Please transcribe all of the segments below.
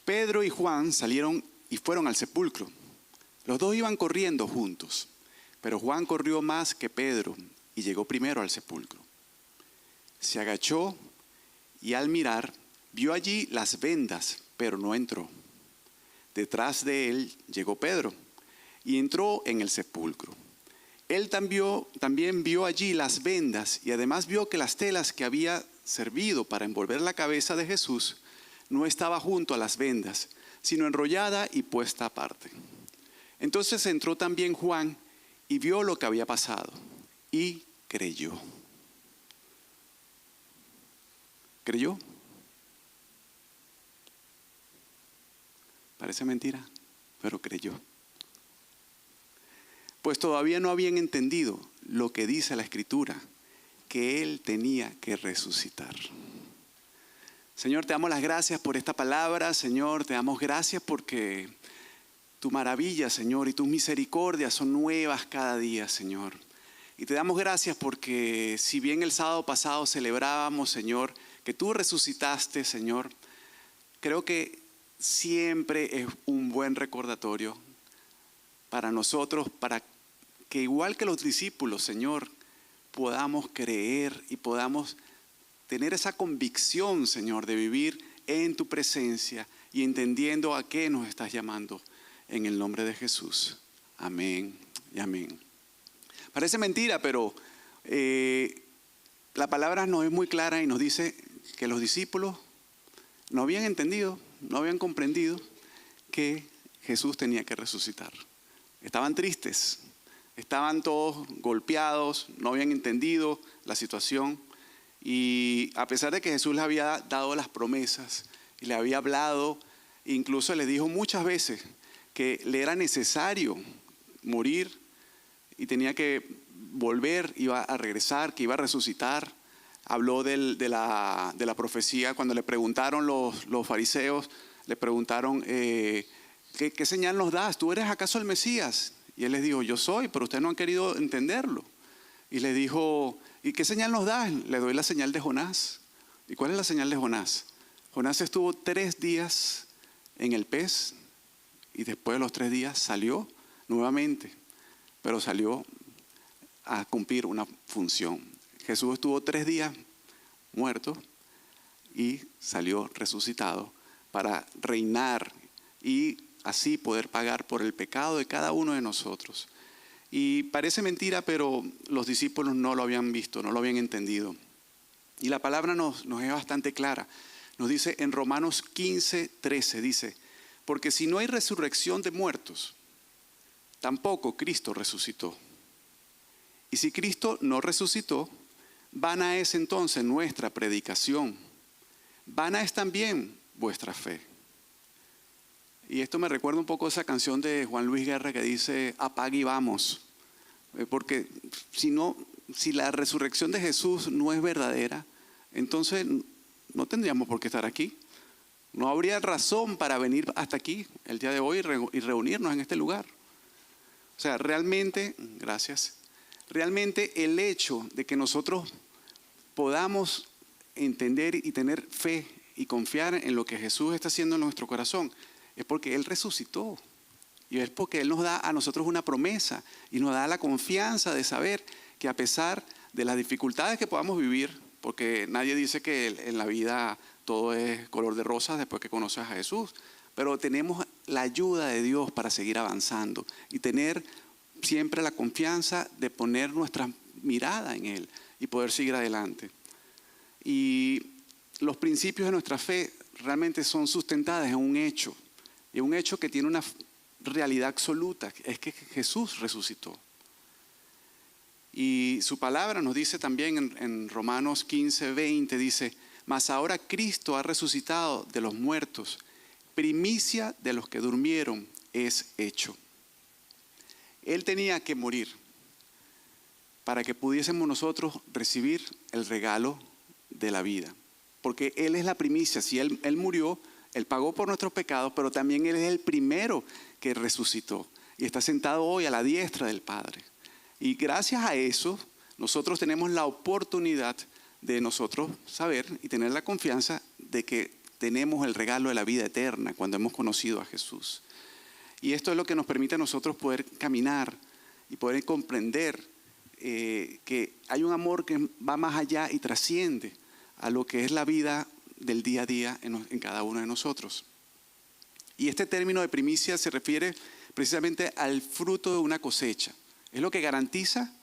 Pedro y Juan salieron y fueron al sepulcro. Los dos iban corriendo juntos, pero Juan corrió más que Pedro y llegó primero al sepulcro. Se agachó y al mirar vio allí las vendas, pero no entró. Detrás de él llegó Pedro y entró en el sepulcro. Él también vio allí las vendas y además vio que las telas que había servido para envolver la cabeza de Jesús no estaba junto a las vendas, sino enrollada y puesta aparte. Entonces entró también Juan y vio lo que había pasado y creyó. ¿Creyó? Parece mentira, pero creyó. Pues todavía no habían entendido lo que dice la Escritura, que Él tenía que resucitar. Señor, te damos las gracias por esta palabra. Señor, te damos gracias porque tu maravilla, Señor, y tus misericordias son nuevas cada día, Señor. Y te damos gracias porque si bien el sábado pasado celebrábamos, Señor, que tú resucitaste, Señor, creo que siempre es un buen recordatorio para nosotros, para que igual que los discípulos, Señor, podamos creer y podamos tener esa convicción, Señor, de vivir en tu presencia y entendiendo a qué nos estás llamando en el nombre de Jesús. Amén y amén. Parece mentira, pero la palabra nos es muy clara y nos dice que los discípulos no habían entendido, no habían comprendido que Jesús tenía que resucitar. Estaban tristes, estaban todos golpeados, no habían entendido la situación. Y a pesar de que Jesús les había dado las promesas y le había hablado, incluso le dijo muchas veces que le era necesario morir y tenía que volver, iba a regresar, que iba a resucitar. Habló de la profecía cuando le preguntaron los fariseos, le preguntaron, ¿qué señal nos das? ¿Tú eres acaso el Mesías? Y él les dijo, yo soy, pero ustedes no han querido entenderlo. Y le dijo, ¿y qué señal nos das? Le doy la señal de Jonás. ¿Y cuál es la señal de Jonás? Jonás estuvo 3 días en el pez y después de los 3 días salió nuevamente, pero salió a cumplir una función. Jesús estuvo 3 días muerto y salió resucitado para reinar y así poder pagar por el pecado de cada uno de nosotros. Y parece mentira, pero los discípulos no lo habían visto, no lo habían entendido. Y la palabra nos es bastante clara. Nos dice en Romanos 15:13, dice, porque si no hay resurrección de muertos, tampoco Cristo resucitó. Y si Cristo no resucitó, vana es entonces nuestra predicación, vana es también vuestra fe. Y esto me recuerda un poco a esa canción de Juan Luis Guerra que dice, apague y vamos. Porque si la resurrección de Jesús no es verdadera, entonces no tendríamos por qué estar aquí. No habría razón para venir hasta aquí el día de hoy y reunirnos en este lugar. O sea, realmente, gracias, realmente el hecho de que nosotros podamos entender y tener fe y confiar en lo que Jesús está haciendo en nuestro corazón es porque Él resucitó. Y es porque Él nos da a nosotros una promesa y nos da la confianza de saber que a pesar de las dificultades que podamos vivir, porque nadie dice que en la vida todo es color de rosas después que conoces a Jesús, pero tenemos la ayuda de Dios para seguir avanzando y tener siempre la confianza de poner nuestra mirada en Él y poder seguir adelante. Y los principios de nuestra fe realmente son sustentados en un hecho, y un hecho que tiene una realidad absoluta, es que Jesús resucitó. Y su palabra nos dice también en Romanos 15:20, dice, mas ahora Cristo ha resucitado de los muertos, primicia de los que durmieron es hecho. Él tenía que morir para que pudiésemos nosotros recibir el regalo de la vida. Porque Él es la primicia, si Él murió, Él pagó por nuestros pecados, pero también Él es el primero que resucitó y está sentado hoy a la diestra del Padre. Y gracias a eso, nosotros tenemos la oportunidad de nosotros saber y tener la confianza de que tenemos el regalo de la vida eterna cuando hemos conocido a Jesús. Y esto es lo que nos permite a nosotros poder caminar y poder comprender que hay un amor que va más allá y trasciende a lo que es la vida del día a día en cada uno de nosotros. Y este término de primicia se refiere precisamente al fruto de una cosecha. Es lo que garantiza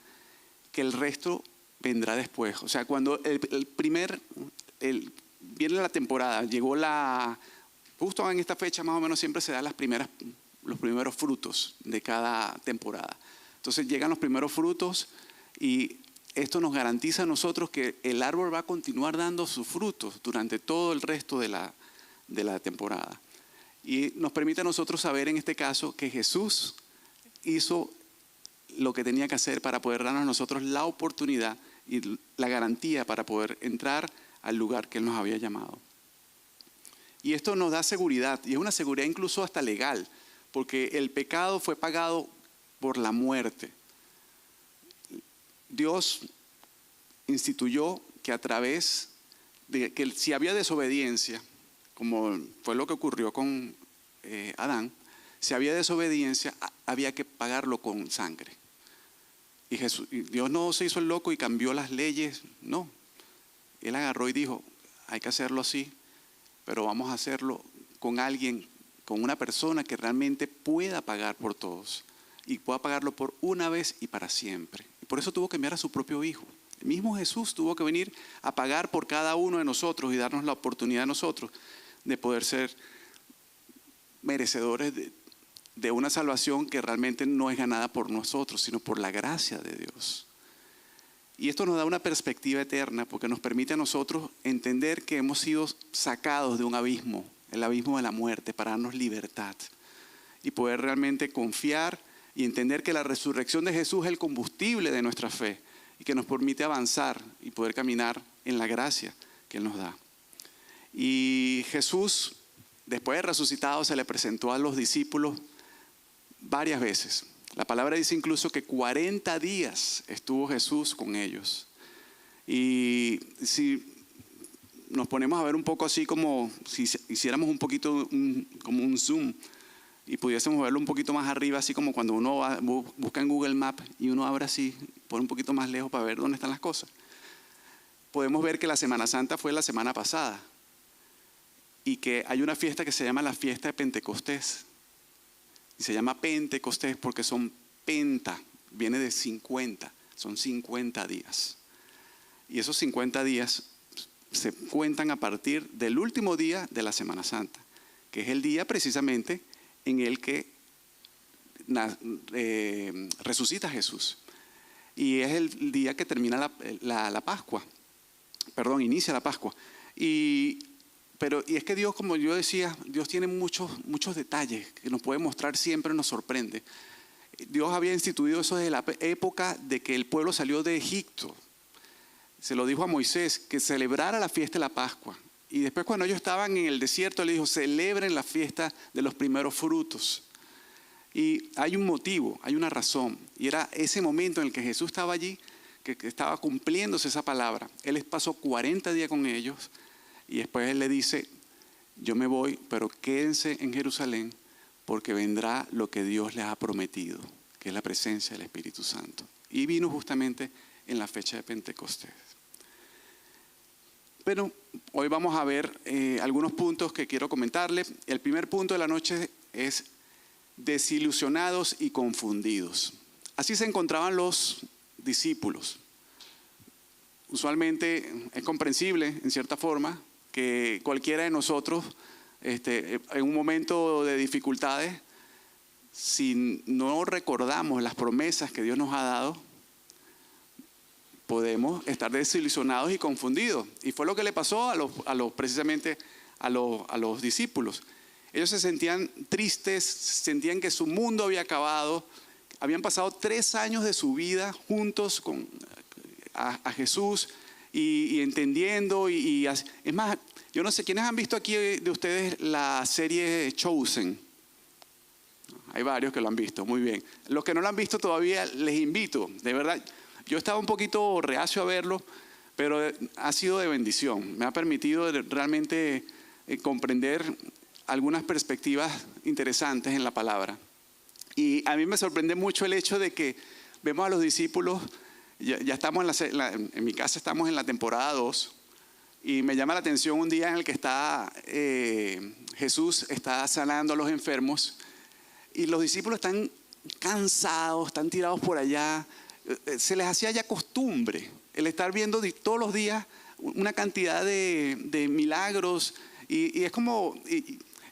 que el resto vendrá después. O sea, cuando viene la temporada, justo en esta fecha más o menos siempre se dan los primeros frutos de cada temporada. Entonces llegan los primeros frutos y esto nos garantiza a nosotros que el árbol va a continuar dando sus frutos durante todo el resto de la temporada. Y nos permite a nosotros saber en este caso que Jesús hizo lo que tenía que hacer para poder darnos a nosotros la oportunidad y la garantía para poder entrar al lugar que Él nos había llamado. Y esto nos da seguridad, y es una seguridad incluso hasta legal, porque el pecado fue pagado por la muerte. Dios instituyó que a través de que si había desobediencia, como fue lo que ocurrió con Adán, si había desobediencia había que pagarlo con sangre. Y Dios no se hizo el loco y cambió las leyes, no. Él agarró y dijo, hay que hacerlo así, pero vamos a hacerlo con alguien, con una persona que realmente pueda pagar por todos y pueda pagarlo por una vez y para siempre. Y por eso tuvo que enviar a su propio Hijo. El mismo Jesús tuvo que venir a pagar por cada uno de nosotros y darnos la oportunidad a nosotros de poder ser merecedores de una salvación que realmente no es ganada por nosotros, sino por la gracia de Dios. Y esto nos da una perspectiva eterna porque nos permite a nosotros entender que hemos sido sacados de un abismo, el abismo de la muerte, para darnos libertad y poder realmente confiar y entender que la resurrección de Jesús es el combustible de nuestra fe y que nos permite avanzar y poder caminar en la gracia que Él nos da. Y Jesús, después de resucitado, se le presentó a los discípulos varias veces. La palabra dice incluso que 40 días estuvo Jesús con ellos. Y si nos ponemos a ver un poco así como si hiciéramos un poquito como un zoom y pudiésemos verlo un poquito más arriba, así como cuando uno busca en Google Maps y uno abre así, pone un poquito más lejos para ver dónde están las cosas. Podemos ver que la Semana Santa fue la semana pasada y que hay una fiesta que se llama la fiesta de Pentecostés. Y se llama Pentecostés porque son penta, viene de 50, son 50 días. Y esos 50 días se cuentan a partir del último día de la Semana Santa, que es el día precisamente en el que resucita Jesús. Y es el día que termina la Pascua, inicia la Pascua. Y es que Dios, como yo decía, Dios tiene muchos detalles que nos puede mostrar siempre, nos sorprende. Dios había instituido eso desde la época de que el pueblo salió de Egipto. Se lo dijo a Moisés que celebrara la fiesta de la Pascua. Y después cuando ellos estaban en el desierto, le dijo, celebren la fiesta de los primeros frutos. Y hay un motivo, hay una razón. Y era ese momento en el que Jesús estaba allí, que estaba cumpliéndose esa palabra. Él pasó 40 días con ellos. Y después Él le dice, yo me voy, pero quédense en Jerusalén porque vendrá lo que Dios les ha prometido, que es la presencia del Espíritu Santo. Y vino justamente en la fecha de Pentecostés. Pero hoy vamos a ver algunos puntos que quiero comentarle. El primer punto de la noche es desilusionados y confundidos. Así se encontraban los discípulos. Usualmente es comprensible, en cierta forma, que cualquiera de nosotros, en un momento de dificultades, si no recordamos las promesas que Dios nos ha dado, podemos estar desilusionados y confundidos. Y fue lo que le pasó precisamente a los discípulos. Ellos se sentían tristes, sentían que su mundo había acabado. Habían pasado 3 años de su vida juntos a Jesús y entendiendo. Es más, yo no sé, ¿quiénes han visto aquí de ustedes la serie Chosen? Hay varios que lo han visto, muy bien. Los que no lo han visto todavía les invito, de verdad. Yo estaba un poquito reacio a verlo, pero ha sido de bendición. Me ha permitido realmente comprender algunas perspectivas interesantes en la palabra. Y a mí me sorprende mucho el hecho de que vemos a los discípulos, ya estamos en mi casa estamos en la temporada 2, y me llama la atención un día en el que Jesús está sanando a los enfermos, y los discípulos están cansados, están tirados por allá. Se les hacía ya costumbre el estar viendo todos los días una cantidad de milagros, y es como,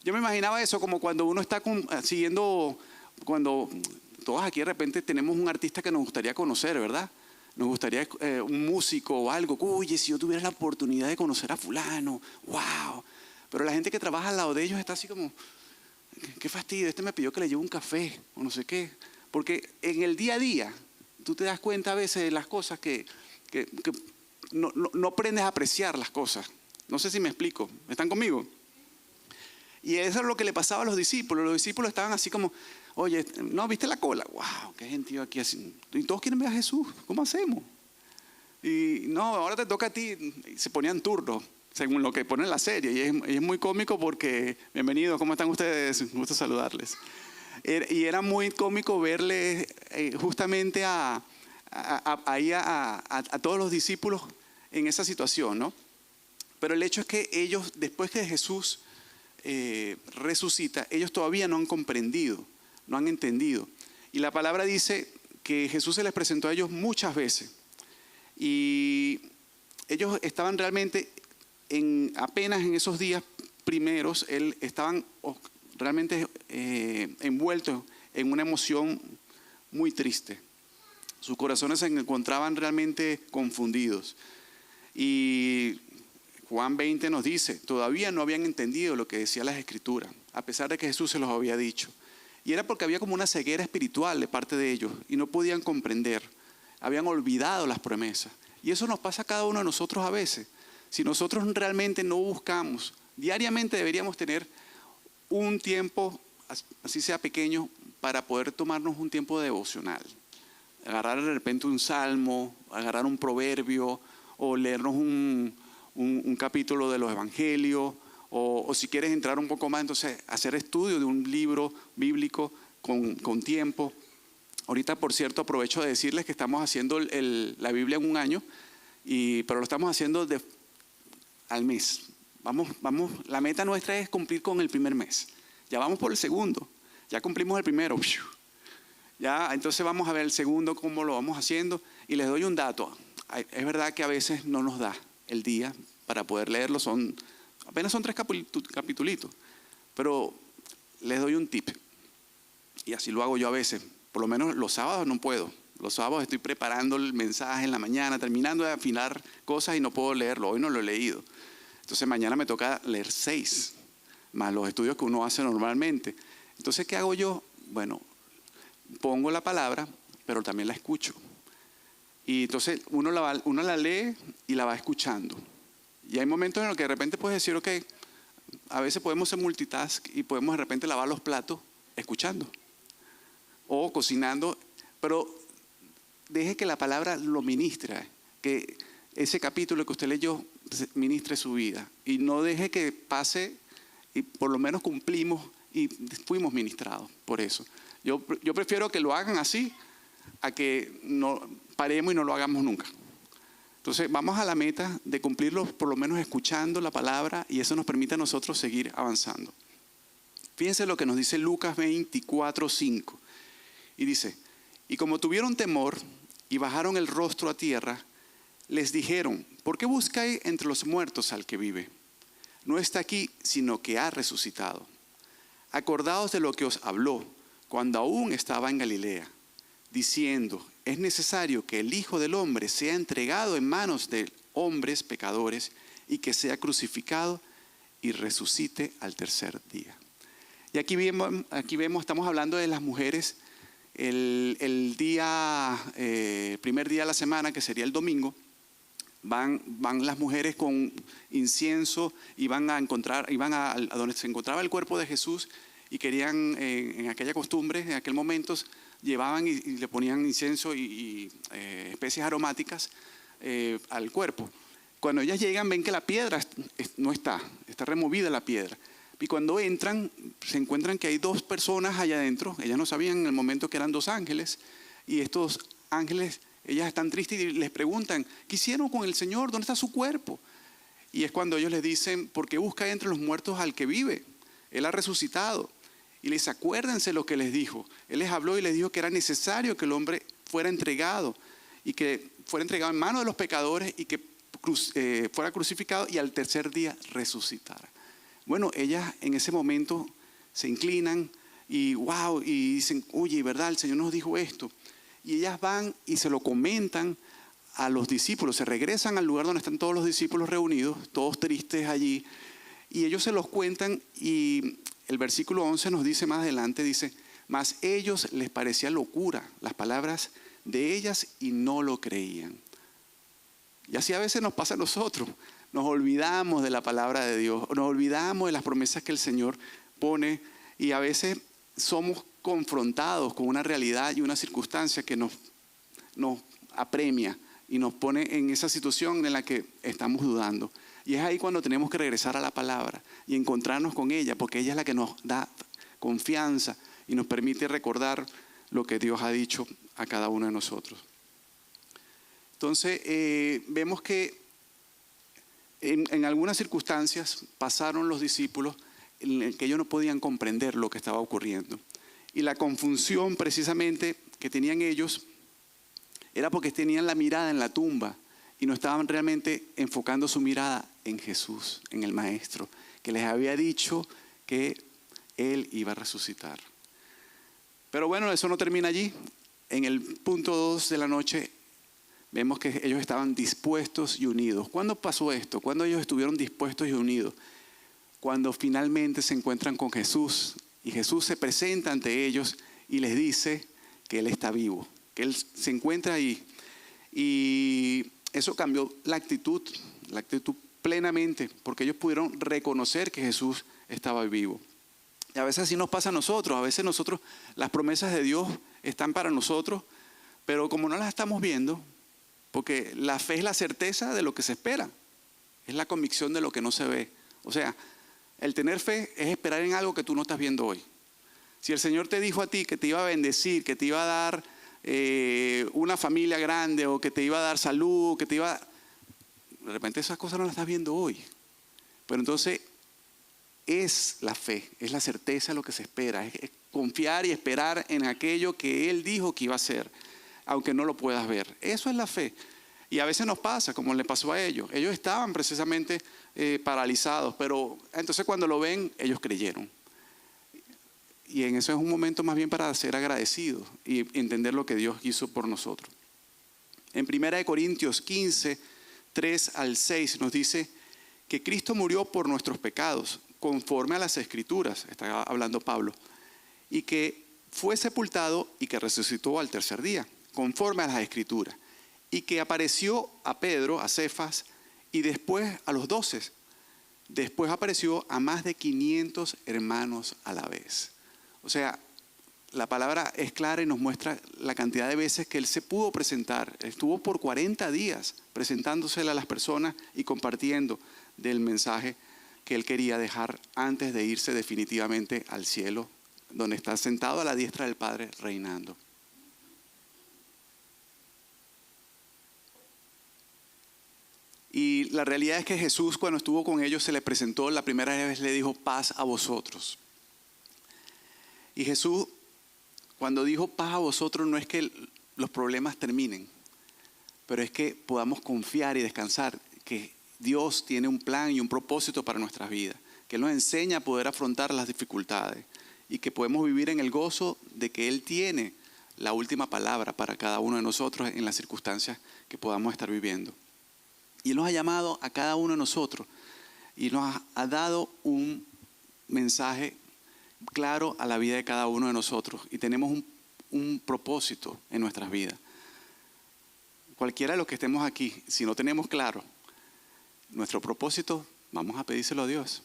yo me imaginaba eso como cuando uno está siguiendo, cuando todos aquí de repente tenemos un artista que nos gustaría conocer, ¿verdad? Nos gustaría un músico o algo. Oye, si yo tuviera la oportunidad de conocer a fulano, wow. Pero la gente que trabaja al lado de ellos está así como, qué fastidio, este me pidió que le lleve un café o no sé qué. Porque en el día a día tú te das cuenta a veces de las cosas que no aprendes a apreciar las cosas. No sé si me explico. ¿Están conmigo? Y eso es lo que le pasaba a los discípulos. Los discípulos estaban así como, oye, ¿no viste la cola? ¡Wow! ¡Qué gentío aquí así! Y todos quieren ver a Jesús. ¿Cómo hacemos? Y no, ahora te toca a ti. Y se ponían turnos, según lo que pone en la serie. Y es muy cómico porque, bienvenidos, ¿cómo están ustedes? Un gusto saludarles. Y era muy cómico verles justamente a todos los discípulos en esa situación, ¿no? Pero el hecho es que ellos, después que Jesús resucita, ellos todavía no han comprendido, no han entendido. Y la palabra dice que Jesús se les presentó a ellos muchas veces. Y ellos estaban realmente, apenas en esos días primeros, estaban realmente envueltos en una emoción muy triste. Sus corazones se encontraban realmente confundidos. Y Juan 20 nos dice, todavía no habían entendido lo que decía las Escrituras, a pesar de que Jesús se los había dicho. Y era porque había como una ceguera espiritual de parte de ellos y no podían comprender, habían olvidado las promesas. Y eso nos pasa a cada uno de nosotros a veces. Si nosotros realmente no buscamos, diariamente deberíamos tener un tiempo, así sea pequeño, para poder tomarnos un tiempo devocional. Agarrar de repente un salmo, agarrar un proverbio o leernos un capítulo de los evangelios, o si quieres entrar un poco más, entonces hacer estudio de un libro bíblico con tiempo. Ahorita, por cierto, aprovecho de decirles que estamos haciendo la Biblia en un año, pero lo estamos haciendo al mes. Vamos, la meta nuestra es cumplir con el primer mes. Ya vamos por el segundo, ya cumplimos el primero. Ya, entonces vamos a ver el segundo, cómo lo vamos haciendo. Y les doy un dato. Es verdad que a veces no nos da el día para poder leerlo, apenas son 3 capitulitos, pero les doy un tip, y así lo hago yo a veces. Por lo menos los sábados no puedo. Los sábados estoy preparando el mensaje en la mañana, terminando de afinar cosas y no puedo leerlo. Hoy no lo he leído. Entonces mañana me toca leer 6, más los estudios que uno hace normalmente. Entonces, ¿qué hago yo? Bueno, pongo la palabra, pero también la escucho. Y entonces uno la lee y la va escuchando. Y hay momentos en los que de repente puedes decir, ok, a veces podemos ser multitask y podemos de repente lavar los platos escuchando o cocinando, pero deje que la palabra lo ministre, que ese capítulo que usted leyó ministre su vida, y no deje que pase y por lo menos cumplimos y fuimos ministrados por eso. Yo prefiero que lo hagan así a que no paremos y no lo hagamos nunca. Entonces vamos a la meta de cumplirlo por lo menos escuchando la palabra, y eso nos permite a nosotros seguir avanzando. Fíjense lo que nos dice Lucas 24:5. Y dice, y como tuvieron temor y bajaron el rostro a tierra, les dijeron, ¿por qué buscáis entre los muertos al que vive? No está aquí, sino que ha resucitado. Acordaos de lo que os habló cuando aún estaba en Galilea, diciendo, es necesario que el Hijo del Hombre sea entregado en manos de hombres pecadores y que sea crucificado y resucite al tercer día. Y aquí vemos, estamos hablando de las mujeres, el primer día de la semana, que sería el domingo. Van las mujeres con incienso y iban a donde se encontraba el cuerpo de Jesús, y querían, en aquella costumbre, en aquel momento, llevaban y le ponían incienso y especies aromáticas al cuerpo. Cuando ellas llegan, ven que la piedra no está está removida la piedra. Y cuando entran, se encuentran que hay 2 personas allá adentro. Ellas no sabían en el momento que eran 2 ángeles. Y estos ángeles, ellas están tristes y les preguntan, ¿qué hicieron con el Señor? ¿Dónde está su cuerpo? Y es cuando ellos les dicen, ¿por qué busca entre los muertos al que vive? Él ha resucitado. Y les acuérdense lo que les dijo. Él les habló y les dijo que era necesario que el hombre fuera entregado. Y que fuera entregado en manos de los pecadores y que fuera crucificado y al tercer día resucitara. Bueno, ellas en ese momento se inclinan y wow, y dicen, oye, ¿verdad? El Señor nos dijo esto. Y ellas van y se lo comentan a los discípulos, se regresan al lugar donde están todos los discípulos reunidos, todos tristes allí, y ellos se los cuentan y el versículo 11 nos dice más adelante, dice, mas ellos les parecía locura las palabras de ellas y no lo creían. Y así a veces nos pasa a nosotros. Nos olvidamos de la palabra de Dios, nos olvidamos de las promesas que el Señor pone y a veces somos confrontados con una realidad y una circunstancia que nos apremia y nos pone en esa situación en la que estamos dudando. Y es ahí cuando tenemos que regresar a la palabra y encontrarnos con ella, porque ella es la que nos da confianza y nos permite recordar lo que Dios ha dicho a cada uno de nosotros. Entonces, vemos que en algunas circunstancias pasaron los discípulos en que ellos no podían comprender lo que estaba ocurriendo. Y la confusión precisamente que tenían ellos era porque tenían la mirada en la tumba y no estaban realmente enfocando su mirada en Jesús, en el Maestro, que les había dicho que Él iba a resucitar. Pero bueno, eso no termina allí. En el punto 2 de la noche vemos que ellos estaban dispuestos y unidos. ¿Cuándo pasó esto? ¿Cuándo ellos estuvieron dispuestos y unidos? Cuando finalmente se encuentran con Jesús y Jesús se presenta ante ellos y les dice que Él está vivo, que Él se encuentra ahí. Y eso cambió la actitud plenamente, porque ellos pudieron reconocer que Jesús estaba vivo. Y a veces así nos pasa a nosotros. A veces nosotros, las promesas de Dios están para nosotros, pero como no las estamos viendo, porque la fe es la certeza de lo que se espera, es la convicción de lo que no se ve. O sea, el tener fe es esperar en algo que tú no estás viendo hoy. Si el Señor te dijo a ti que te iba a bendecir, que te iba a dar una familia grande o que te iba a dar salud, que te iba a... De repente esas cosas no las estás viendo hoy. Pero entonces es la fe, es la certeza de lo que se espera, es confiar y esperar en aquello que Él dijo que iba a hacer, aunque no lo puedas ver. Eso es la fe. Y a veces nos pasa, como le pasó a ellos. Ellos estaban precisamente paralizados, pero entonces cuando lo ven, ellos creyeron. Y en eso es un momento más bien para ser agradecidos y entender lo que Dios hizo por nosotros. En 1 Corintios 15, 3 al 6 nos dice que Cristo murió por nuestros pecados, conforme a las Escrituras, está hablando Pablo, y que fue sepultado y que resucitó al tercer día, conforme a las Escrituras, y que apareció a Pedro, a Cefas, y después a los 12. Después apareció a más de 500 hermanos a la vez. O sea, la palabra es clara y nos muestra la cantidad de veces que Él se pudo presentar. Estuvo por 40 días presentándosele a las personas y compartiendo del mensaje que Él quería dejar antes de irse definitivamente al cielo, donde está sentado a la diestra del Padre reinando. Y la realidad es que Jesús, cuando estuvo con ellos, se les presentó, la primera vez le dijo paz a vosotros. Y Jesús, cuando dijo paz a vosotros, no es que los problemas terminen, pero es que podamos confiar y descansar que Dios tiene un plan y un propósito para nuestras vidas, que Él nos enseña a poder afrontar las dificultades y que podemos vivir en el gozo de que Él tiene la última palabra para cada uno de nosotros en las circunstancias que podamos estar viviendo. Y Él nos ha llamado a cada uno de nosotros y nos ha dado un mensaje claro a la vida de cada uno de nosotros. Y tenemos un propósito en nuestras vidas. Cualquiera de los que estemos aquí, si no tenemos claro nuestro propósito, vamos a pedírselo a Dios.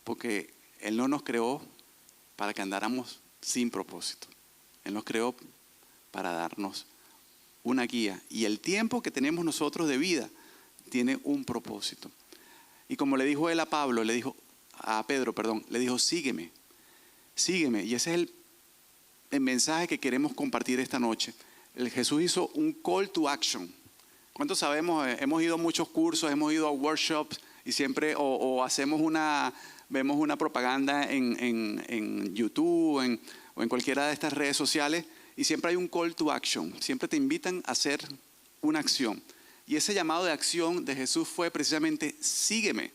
Porque Él no nos creó para que andáramos sin propósito. Él nos creó para darnos una guía. Y el tiempo que tenemos nosotros de vida tiene un propósito. Y como le dijo él a Pablo, a Pedro, le dijo, sígueme, sígueme. Y ese es el mensaje que queremos compartir esta noche. Jesús hizo un call to action. ¿Cuántos sabemos? Hemos ido a muchos cursos, hemos ido a workshops y siempre vemos una propaganda en YouTube o en cualquiera de estas redes sociales y siempre hay un call to action. Siempre te invitan a hacer una acción. Y ese llamado de acción de Jesús fue precisamente, sígueme.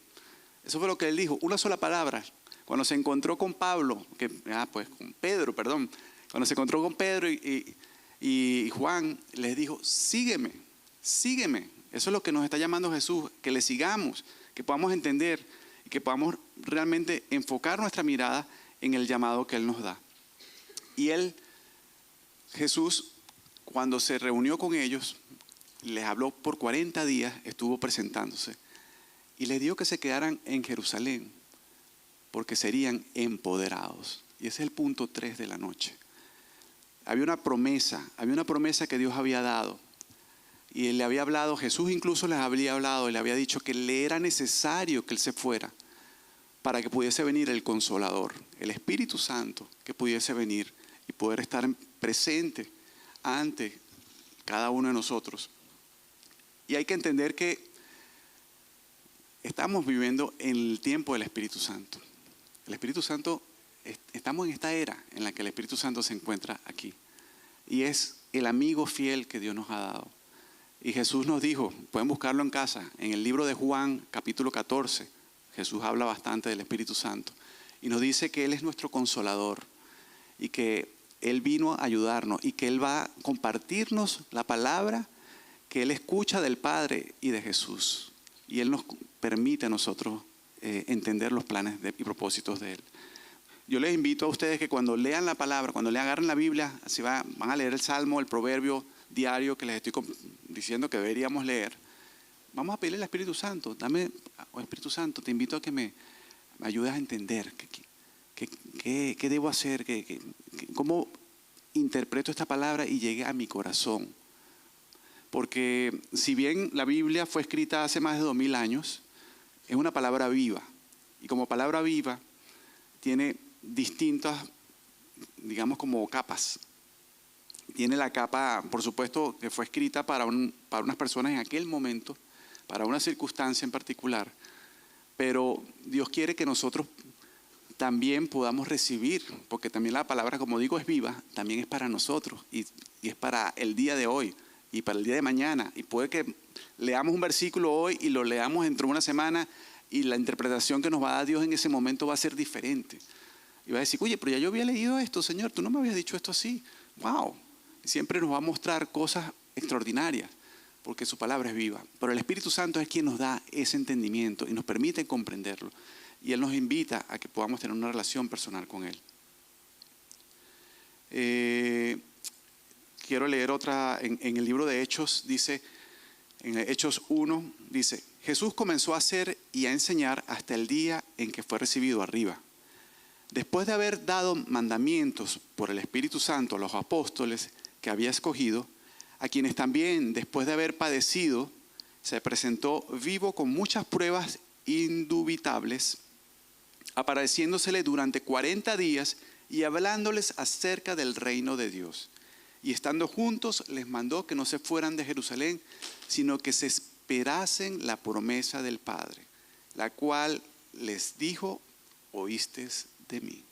Eso fue lo que él dijo, una sola palabra. Cuando se encontró con con Pedro, cuando se encontró con Pedro y Juan, les dijo, sígueme, sígueme. Eso es lo que nos está llamando Jesús, que le sigamos, que podamos entender y que podamos realmente enfocar nuestra mirada en el llamado que Él nos da. Y Jesús, cuando se reunió con ellos, les habló por 40 días, estuvo presentándose y les dijo que se quedaran en Jerusalén porque serían empoderados. Y ese es el punto 3 de la noche. Había una promesa que Dios había dado. Y Él le había hablado, Jesús incluso les había hablado y le había dicho que le era necesario que Él se fuera para que pudiese venir el Consolador, el Espíritu Santo, que pudiese venir y poder estar presente ante cada uno de nosotros. Y hay que entender que estamos viviendo en el tiempo del Espíritu Santo. El Espíritu Santo, estamos en esta era en la que el Espíritu Santo se encuentra aquí. Y es el amigo fiel que Dios nos ha dado. Y Jesús nos dijo, pueden buscarlo en casa, en el libro de Juan, capítulo 14, Jesús habla bastante del Espíritu Santo. Y nos dice que Él es nuestro consolador y que Él vino a ayudarnos y que Él va a compartirnos la palabra que Él escucha del Padre y de Jesús. Y Él nos permite a nosotros entender los planes y propósitos de Él. Yo les invito a ustedes que cuando lean la palabra, cuando le agarren la Biblia, van a leer el Salmo, el proverbio diario que les estoy diciendo que deberíamos leer. Vamos a pedirle al Espíritu Santo. Espíritu Santo, te invito a que me ayudes a entender qué debo hacer, cómo interpreto esta palabra y llegue a mi corazón. Porque si bien la Biblia fue escrita hace más de 2000 años, es una palabra viva. Y como palabra viva, tiene distintas, digamos, como capas. Tiene la capa, por supuesto, que fue escrita para unas personas en aquel momento, para una circunstancia en particular. Pero Dios quiere que nosotros también podamos recibir, porque también la palabra, como digo, es viva, también es para nosotros y es para el día de hoy y para el día de mañana. Y puede que leamos un versículo hoy y lo leamos dentro de una semana y la interpretación que nos va a dar Dios en ese momento va a ser diferente. Y va a decir, oye, pero ya yo había leído esto, Señor, tú no me habías dicho esto así. ¡Wow! Siempre nos va a mostrar cosas extraordinarias porque su palabra es viva. Pero el Espíritu Santo es quien nos da ese entendimiento y nos permite comprenderlo. Y Él nos invita a que podamos tener una relación personal con Él. Quiero leer otra, en el libro de Hechos, dice, en Hechos 1, dice, Jesús comenzó a hacer y a enseñar hasta el día en que fue recibido arriba. Después de haber dado mandamientos por el Espíritu Santo a los apóstoles que había escogido, a quienes también, después de haber padecido, se presentó vivo con muchas pruebas indubitables, apareciéndosele durante 40 días y hablándoles acerca del reino de Dios. Y estando juntos, les mandó que no se fueran de Jerusalén, sino que se esperasen la promesa del Padre, la cual les dijo, oísteis de mí.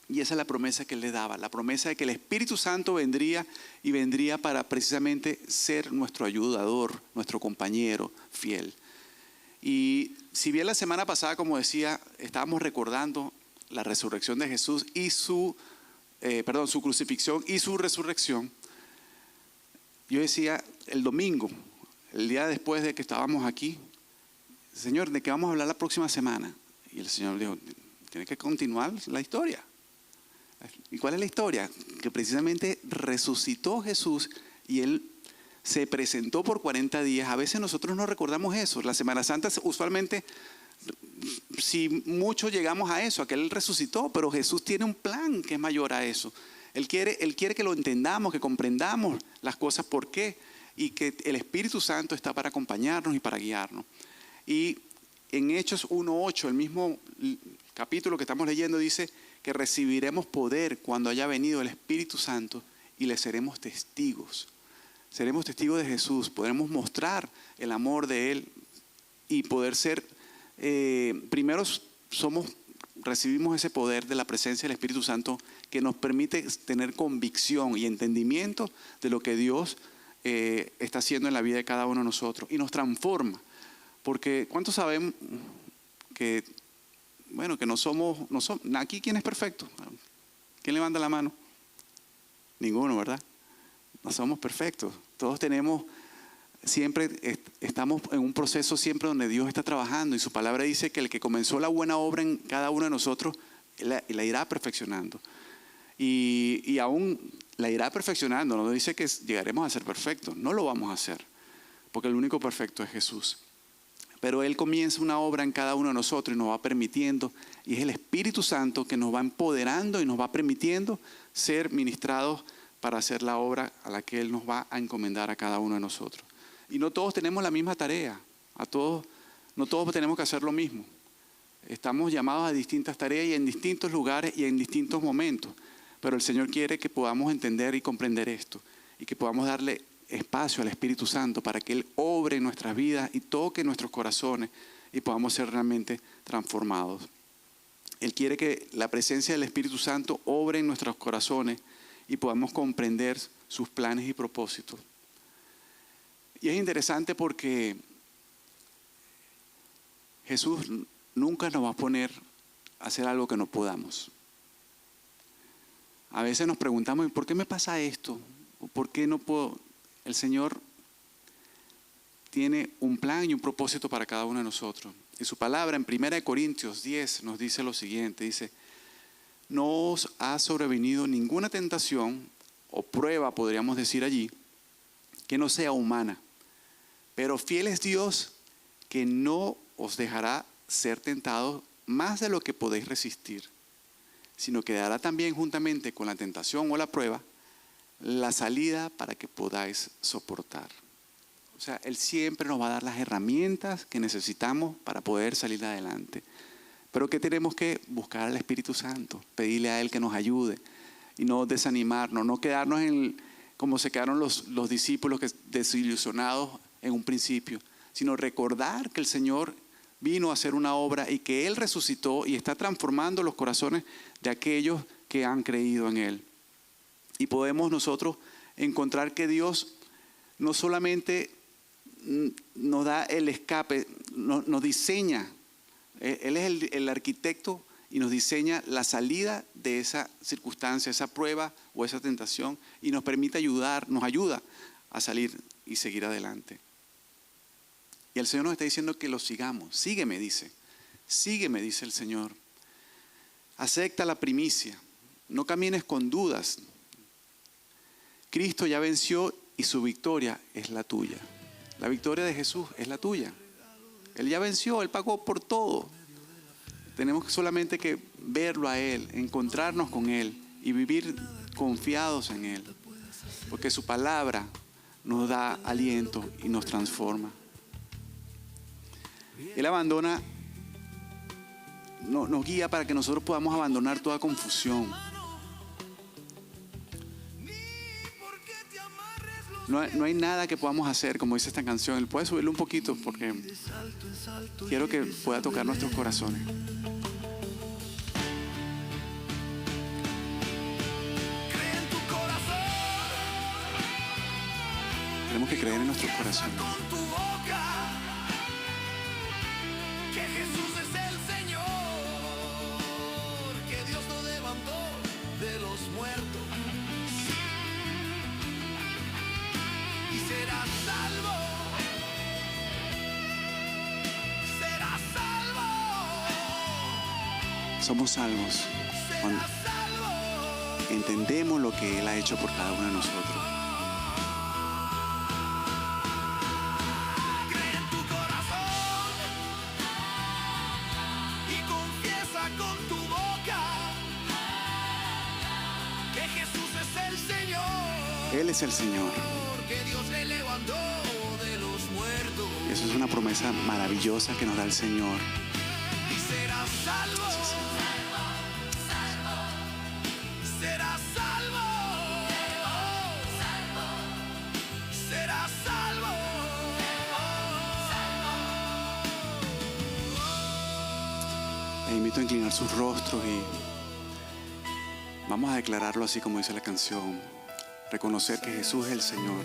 Y esa es la promesa que Él le daba, la promesa de que el Espíritu Santo vendría y vendría para precisamente ser nuestro ayudador, nuestro compañero fiel. Y si bien la semana pasada, como decía, estábamos recordando la resurrección de Jesús y su crucifixión y su resurrección, yo decía el domingo, el día después de que estábamos aquí, Señor, ¿de qué vamos a hablar la próxima semana? Y el Señor dijo, tiene que continuar la historia. ¿Y cuál es la historia? Que precisamente resucitó Jesús y Él se presentó por 40 días. A veces nosotros no recordamos eso. La Semana Santa usualmente, si mucho llegamos a eso, a que Él resucitó, pero Jesús tiene un plan que es mayor a eso. Él quiere que lo entendamos, que comprendamos las cosas por qué y que el Espíritu Santo está para acompañarnos y para guiarnos. Y en Hechos 1:8, el mismo capítulo que estamos leyendo, dice que recibiremos poder cuando haya venido el Espíritu Santo y le seremos testigos. Seremos testigos de Jesús, podremos mostrar el amor de Él y poder ser, primero recibimos ese poder de la presencia del Espíritu Santo que nos permite tener convicción y entendimiento de lo que Dios está haciendo en la vida de cada uno de nosotros y nos transforma. Porque ¿cuántos sabemos que, bueno, que no somos, aquí quién es perfecto? ¿Quién levanta la mano? Ninguno, ¿verdad? No somos perfectos. Todos siempre estamos en un proceso siempre donde Dios está trabajando y su palabra dice que el que comenzó la buena obra en cada uno de nosotros la irá perfeccionando. Y aún la irá perfeccionando, no dice que llegaremos a ser perfectos, no lo vamos a hacer, porque el único perfecto es Jesús. Pero Él comienza una obra en cada uno de nosotros y nos va permitiendo, y es el Espíritu Santo que nos va empoderando y nos va permitiendo ser ministrados para hacer la obra a la que Él nos va a encomendar a cada uno de nosotros. Y no todos tenemos la misma tarea, no todos tenemos que hacer lo mismo. Estamos llamados a distintas tareas y en distintos lugares y en distintos momentos. Pero el Señor quiere que podamos entender y comprender esto y que podamos darle espacio al Espíritu Santo para que Él obre en nuestras vidas y toque nuestros corazones y podamos ser realmente transformados. Él quiere que la presencia del Espíritu Santo obre en nuestros corazones y podamos comprender sus planes y propósitos. Y es interesante porque Jesús nunca nos va a poner a hacer algo que no podamos. A veces nos preguntamos, ¿por qué me pasa esto? ¿Por qué no puedo? El Señor tiene un plan y un propósito para cada uno de nosotros. Y su palabra en 1 Corintios 10 nos dice lo siguiente, dice, no os ha sobrevenido ninguna tentación o prueba, podríamos decir allí, que no sea humana. Pero fiel es Dios que no os dejará ser tentados más de lo que podéis resistir, sino que dará también juntamente con la tentación o la prueba la salida para que podáis soportar. O sea, Él siempre nos va a dar las herramientas que necesitamos para poder salir adelante. Pero que tenemos que buscar al Espíritu Santo, pedirle a Él que nos ayude y no desanimarnos, no quedarnos como se quedaron los discípulos desilusionados en un principio, sino recordar que el Señor vino a hacer una obra y que Él resucitó y está transformando los corazones de aquellos que han creído en Él. Y podemos nosotros encontrar que Dios no solamente nos da el escape, nos diseña. Él es el arquitecto y nos diseña la salida de esa circunstancia, esa prueba o esa tentación y nos permite nos ayuda a salir y seguir adelante. Y el Señor nos está diciendo que lo sigamos. Sígueme, dice el Señor. Acepta la primicia, no camines con dudas. Cristo ya venció y su victoria es la tuya. La victoria de Jesús es la tuya. Él ya venció, Él pagó por todo. Tenemos solamente que verlo a Él, encontrarnos con Él y vivir confiados en Él. Porque su palabra nos da aliento y nos transforma. Él nos guía para que nosotros podamos abandonar toda confusión. No hay nada que podamos hacer, como dice esta canción. Él puede subirlo un poquito porque quiero que pueda tocar nuestros corazones. Tenemos que creer en nuestros corazones. Somos salvos cuando entendemos lo que Él ha hecho por cada uno de nosotros. Cree en tu corazón y confiesa con tu boca que Jesús es el Señor. Él es el Señor. Que Dios le levantó de los muertos. Eso Esa es una promesa maravillosa que nos da el Señor. Y serás salvo. Serás salvo. Serás salvo. Les invito a inclinar sus rostros y vamos a declararlo así como dice la canción. Reconocer que Jesús es el Señor,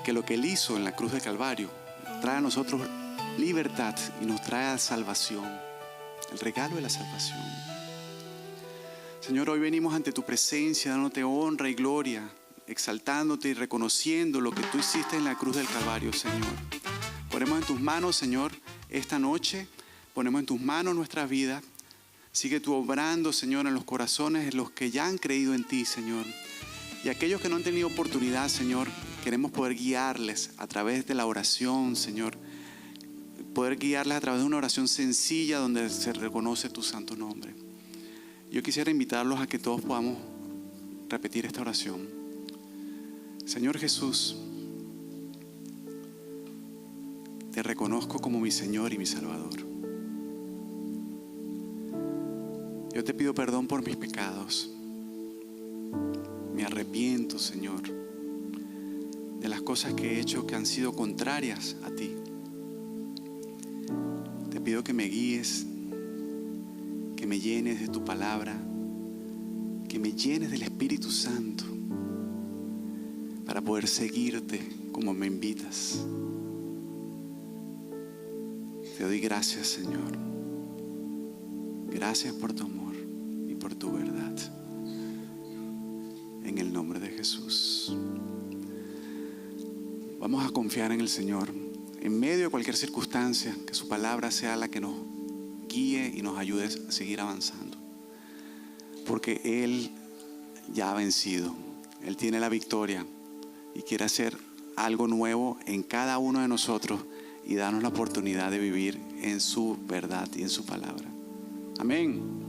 que lo que Él hizo en la cruz de Calvario trae a nosotros libertad y nos trae salvación, el regalo de la salvación. Señor, hoy venimos ante tu presencia, dándote honra y gloria, exaltándote y reconociendo lo que tú hiciste en la cruz del Calvario, Señor. Ponemos en tus manos, Señor, esta noche, ponemos en tus manos nuestra vida. Sigue tú obrando, Señor, en los corazones de los que ya han creído en ti, Señor. Y aquellos que no han tenido oportunidad, Señor, queremos poder guiarles a través de la oración, Señor. Poder guiarles a través de una oración sencilla donde se reconoce tu santo nombre. Yo quisiera invitarlos a que todos podamos repetir esta oración. Señor Jesús, te reconozco como mi Señor y mi Salvador. Yo te pido perdón por mis pecados. Me arrepiento, Señor, de las cosas que he hecho que han sido contrarias a ti. Te pido que me guíes, que me llenes de tu palabra, que me llenes del Espíritu Santo para poder seguirte como me invitas. Te doy gracias, Señor. Gracias por tu amor y por tu verdad. En el nombre de Jesús. Vamos a confiar en el Señor. En medio de cualquier circunstancia, que su palabra sea la que nos guíe y nos ayude a seguir avanzando. Porque Él ya ha vencido. Él tiene la victoria y quiere hacer algo nuevo en cada uno de nosotros y darnos la oportunidad de vivir en su verdad y en su palabra. Amén.